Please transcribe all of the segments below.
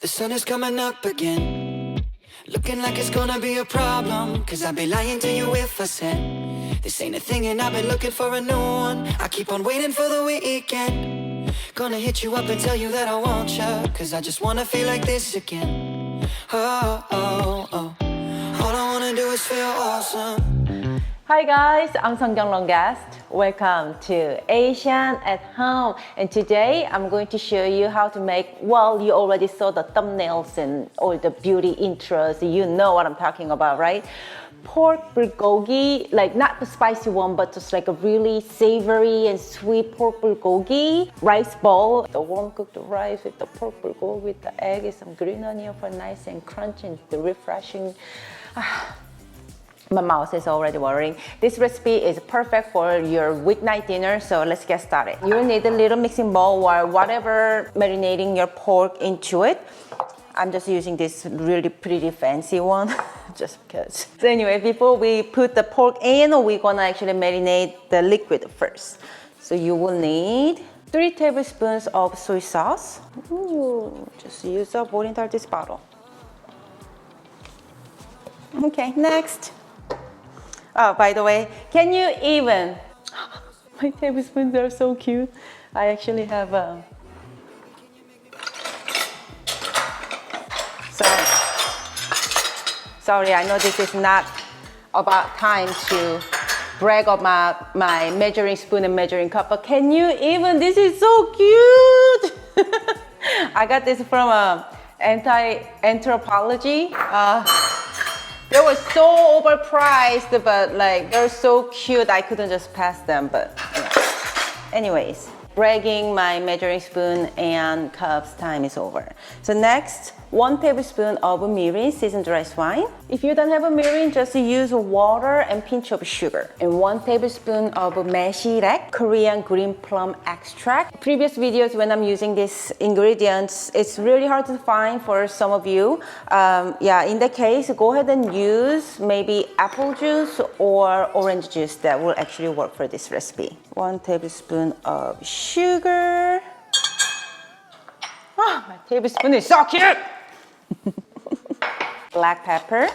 The sun is coming up again, looking like it's gonna be a problem. Cause I'd be lying to you if I said this ain't a thing and I've been looking for a new one. I keep on waiting for the weekend, gonna hit you up and tell you that I want you. Cause I just wanna feel like this again. Oh, oh, oh. All I wanna do is feel awesome. Hi guys, I'm Seonkyoung Longest. Welcome to Asian at Home. And today I'm going to show you how to make, well, you already saw the thumbnails and all the beauty intros. You know what I'm talking about, right? Pork bulgogi, like not the spicy one, but just like a really savory and sweet pork bulgogi. Rice bowl, the warm cooked rice with the pork bulgogi with the egg and some green onion for nice and crunchy and the refreshing. My mouth is already watering. This recipe is perfect for your weeknight dinner, so let's get started. You need a little mixing bowl or whatever marinating your pork into it. I'm just using this really pretty fancy one, just because. So anyway, before we put the pork in, we're gonna actually marinate the liquid first. So you will need 3 tablespoons of soy sauce. Ooh, just use up boiling this bottle. Okay, next. Oh, by the way, can you even, my tablespoons are so cute. I actually have a, sorry, I know this is not about time to brag about my measuring spoon and measuring cup, but can you even, this is so cute. I got this from anti-anthropology. They were so overpriced, but like they're so cute, I couldn't just pass them. But yeah. Anyways, bragging my measuring spoon and cups time is over. So next, 1 tablespoon of mirin, seasoned rice wine. If you don't have a mirin, just use water and pinch of sugar. And 1 tablespoon of meshirek, Korean green plum extract. Previous videos when I'm using these ingredients, it's really hard to find for some of you. Yeah, in that case, go ahead and use maybe apple juice or orange juice. That will actually work for this recipe. 1 tablespoon of sugar. Oh, my tablespoon is so cute! Black pepper.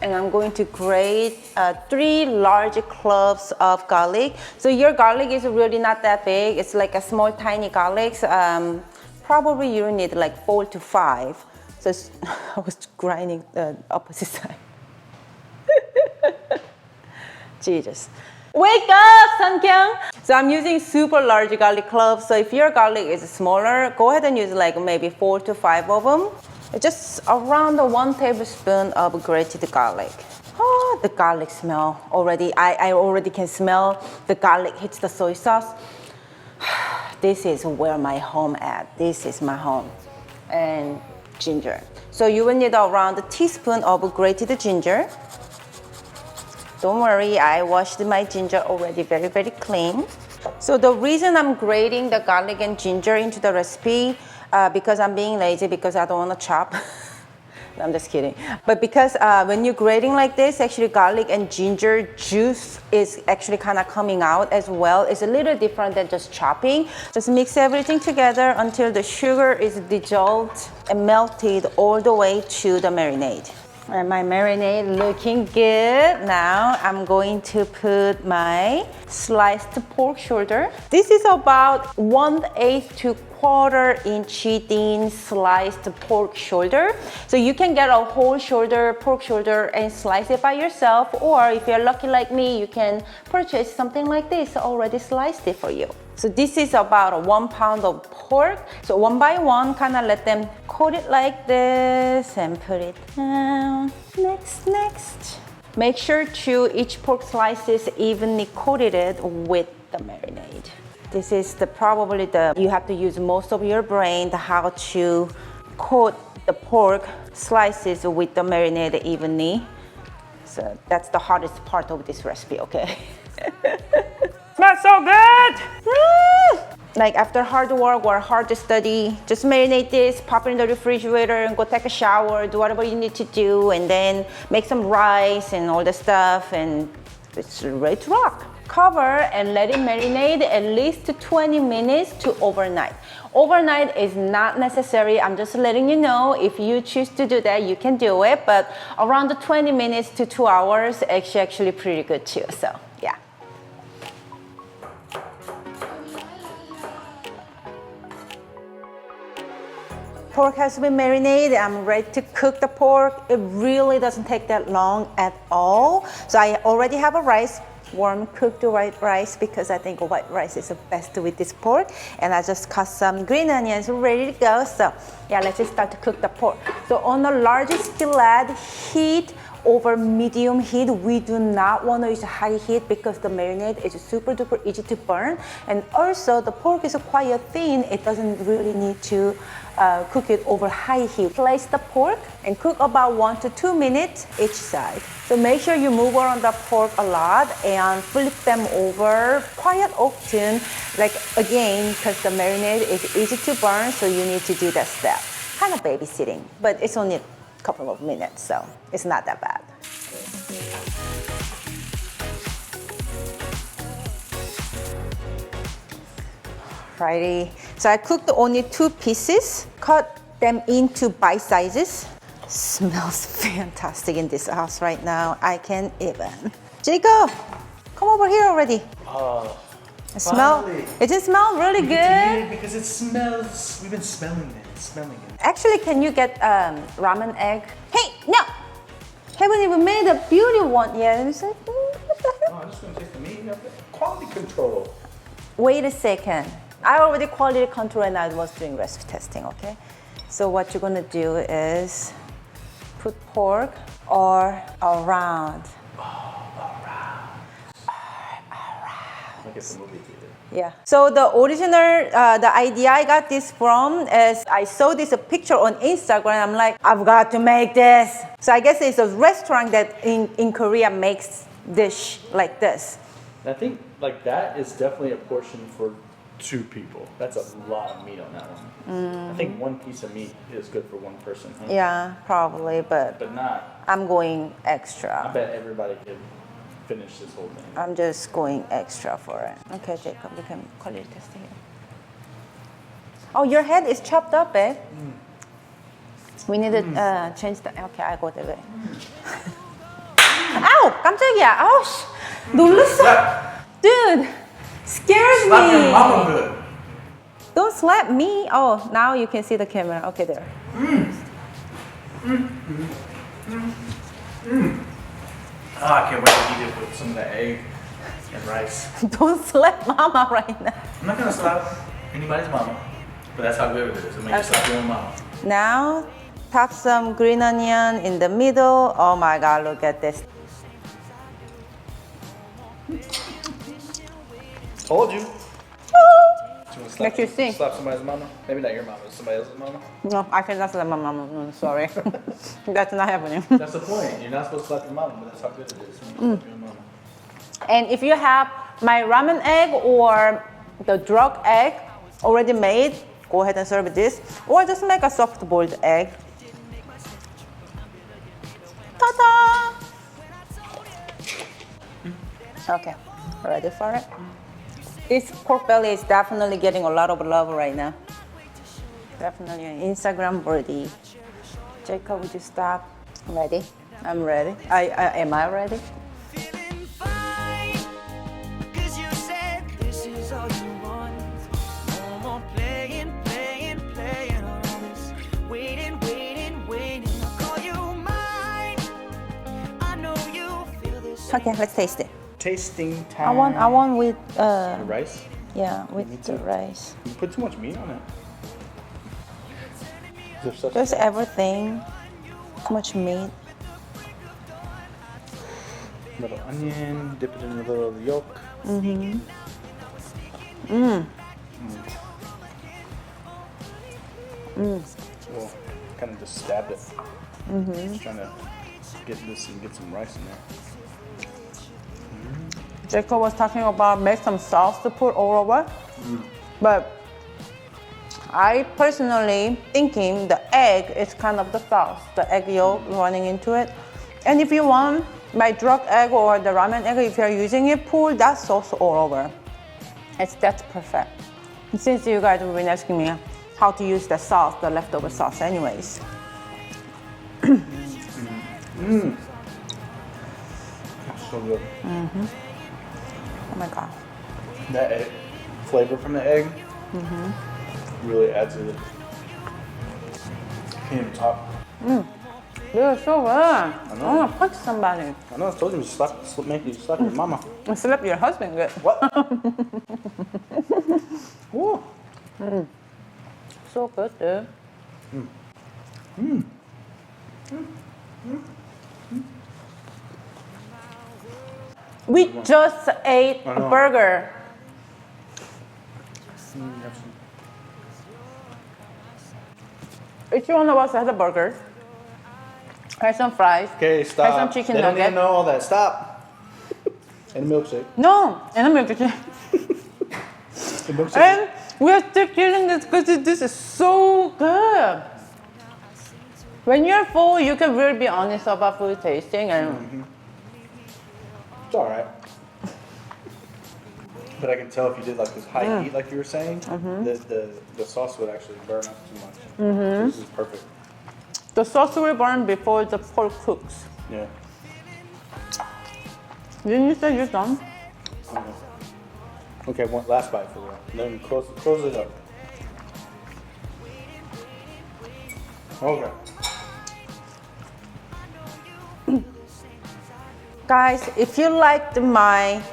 And I'm going to grate 3 large cloves of garlic. So your garlic is really not that big. It's like a small, tiny garlic. Probably you need like 4 to 5. So I was grinding the opposite side. Jesus. Wake up, Seonkyoung! So I'm using super large garlic cloves. So if your garlic is smaller, go ahead and use like maybe 4 to 5 of them. Just around 1 tablespoon of grated garlic. Oh, the garlic smell already. I already can smell the garlic hits the soy sauce. This is where my home at. This is my home. And ginger. So you will need around a teaspoon of grated ginger. Don't worry, I washed my ginger already very, very clean. So the reason I'm grating the garlic and ginger into the recipe, because I'm being lazy, because I don't want to chop. No, I'm just kidding. But because when you're grating like this, actually garlic and ginger juice is actually kind of coming out as well. It's a little different than just chopping. Just mix everything together until the sugar is dissolved and melted all the way to the marinade. And my marinade looking good. Now I'm going to put my sliced pork shoulder. This is about 1/8 to 1/4 inch thin sliced pork shoulder. So you can get a whole shoulder, pork shoulder, and slice it by yourself. Or if you're lucky like me, you can purchase something like this already sliced it for you. So this is about 1 pound of pork. So one by one, kind of let them coat it like this and put it down. Next. Make sure to each pork slice is evenly coated with the marinade. This is probably you have to use most of your brain how to coat the pork slices with the marinade evenly. So that's the hardest part of this recipe, okay? Smells so good! Like after hard work or hard study, just marinate this, pop it in the refrigerator and go take a shower, do whatever you need to do, and then make some rice and all the stuff, and it's ready to rock. Cover and let it marinate at least 20 minutes to overnight. Overnight is not necessary. I'm just letting you know. If you choose to do that, you can do it. But around 20 minutes to 2 hours is actually pretty good too. So yeah. Pork has been marinated. I'm ready to cook the pork. It really doesn't take that long at all. So I already have a rice, warm cooked white rice, because I think white rice is the best with this pork. And I just cut some green onions ready to go. So yeah, let's just start to cook the pork. So on a large skillet, heat over medium heat. We do not want to use high heat because the marinade is super duper easy to burn. And also the pork is quite thin. It doesn't really need to cook it over high heat. Place the pork and cook about 1 to 2 minutes each side. So make sure you move around the pork a lot and flip them over quite often. Like again, because the marinade is easy to burn, so you need to do that step. Kind of babysitting, but it's only a couple of minutes, so it's not that bad. Righty. So I cooked only 2 pieces, cut them into bite sizes. Smells fantastic in this house right now. I can't even. Jacob, come over here already. It just smells really good. Because it smells. We've been smelling it. Actually, can you get ramen egg? Hey, no! Haven't even made a beauty one yet. It's like, what the hell? I'm just gonna take the meat. Quality control. Wait a second. I already quality control and I was doing recipe testing, okay? So what you're gonna do is put pork or around. Like it's a movie theater. Yeah. So the original, the idea I got this from is I saw this picture on Instagram. I'm like, I've got to make this. So I guess it's a restaurant that in Korea makes dish like this. And I think like that is definitely a portion for 2 people. That's a lot of meat on that one. I think 1 piece of meat is good for 1 person. Huh? Yeah, probably, but not. I'm going I extra. bet everybody could finish this whole thing. I'm just going extra for it. Okay, Jacob, you can quality test here. Oh, your head is chopped up, eh? We need to change the. Okay, I go that way. Ow! 깜짝이야. 아우 씨. 놀랐어. Dude, scares Slap your me. mama good. Don't slap me. Oh, now you can see the camera. Okay, there. Oh, I can't wait to eat it with some of the egg and rice. Don't slap mama right now. I'm not gonna slap anybody's mama, but that's how good it is. It makes you slap your own mama. Now, top some green onion in the middle. Oh my God, look at this. Told you. Let you see. Slap somebody's mama? Maybe not your mama, somebody else's mama. No, I cannot slap my mama. No, sorry. That's not happening. That's the point. You're not supposed to slap your mama, but that's how good it is when you slap your mama. And if you have my ramen egg or the drug egg already made, go ahead and serve this. Or just make a soft boiled egg. Ta-da! Okay, ready for it? This pork belly is definitely getting a lot of love right now. Definitely Instagram worthy. Jacob, would you stop? I'm ready. I'm ready. Am I ready? Feeling fine, 'cause you said this is all you want. No more playing on this. Waiting. I'll call you mine. I know you feel this. Okay, let's taste it. Tasting time. I want with The rice? yeah, with Me the too. rice. You put too much meat on it. Is there such There's thing? everything. Too much meat. Little onion, dip it in a little yolk. Well, kind of just stabbed it. Just trying to get this and get some rice in there. Jacob was talking about make some sauce to put all over, but I personally thinking the egg is kind of the sauce, the egg yolk running into it. And if you want, my drug egg or the ramen egg, if you're using it, pour that sauce all over. That's perfect. Since you guys have been asking me how to use the sauce, the leftover sauce anyways. That's so good. Oh my God. That egg, flavor from the egg really adds to it. Can't even talk. You're so good. I want to punch somebody. I know I told you to make you slap your mama. And slap your husband good. What? Woo. So good, dude. We just ate a know. burger. Each one of us has a burger. Has some fries. Okay, stop. Has some chicken They don't nugget. even know all that. Stop. And a milkshake. No, and I'm going to. The milkshake. And we're still eating this because this is so good. When you're full, you can really be honest about food tasting, and It's all right. But I can tell if you did like this high heat, like you were saying, the sauce would actually burn up too much. This is perfect. the sauce will burn before the pork cooks. Yeah. Didn't you say you're done? Okay, one last bite for real. Then close it up. Okay. Guys, if you liked my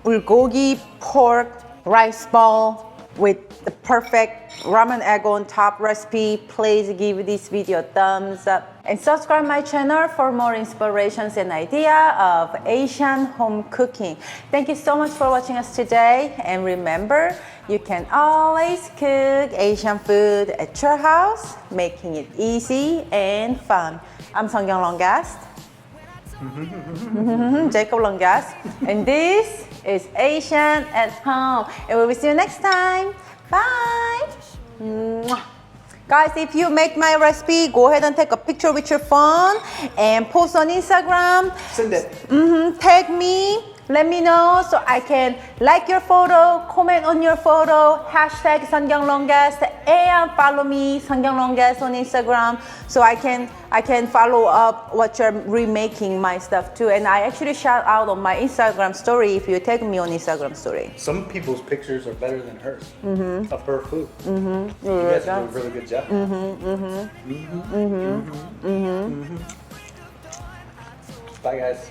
bulgogi pork rice ball with the perfect ramen egg on top recipe, please give this video a thumbs up and subscribe my channel for more inspirations and idea of Asian home cooking. Thank you so much for watching us today, and remember, you can always cook Asian food at your house, making it easy and fun. I'm Seonkyoung Longast. Jacob Longas, and this is Asian at Home, and we will see you next time. Bye. Mwah. Guys, if you make my recipe, go ahead and take a picture with your phone and post on Instagram. Send it. Tag me, let me know so I can like your photo, comment on your photo, hashtag Seonkyoung Longest, and follow me, Seonkyoung Longest, on Instagram, so I can follow up what you're remaking my stuff too. And I actually shout out on my Instagram story if you tag me on Instagram story. Some people's pictures are better than hers of her food. You guys do a really good job. Bye, guys.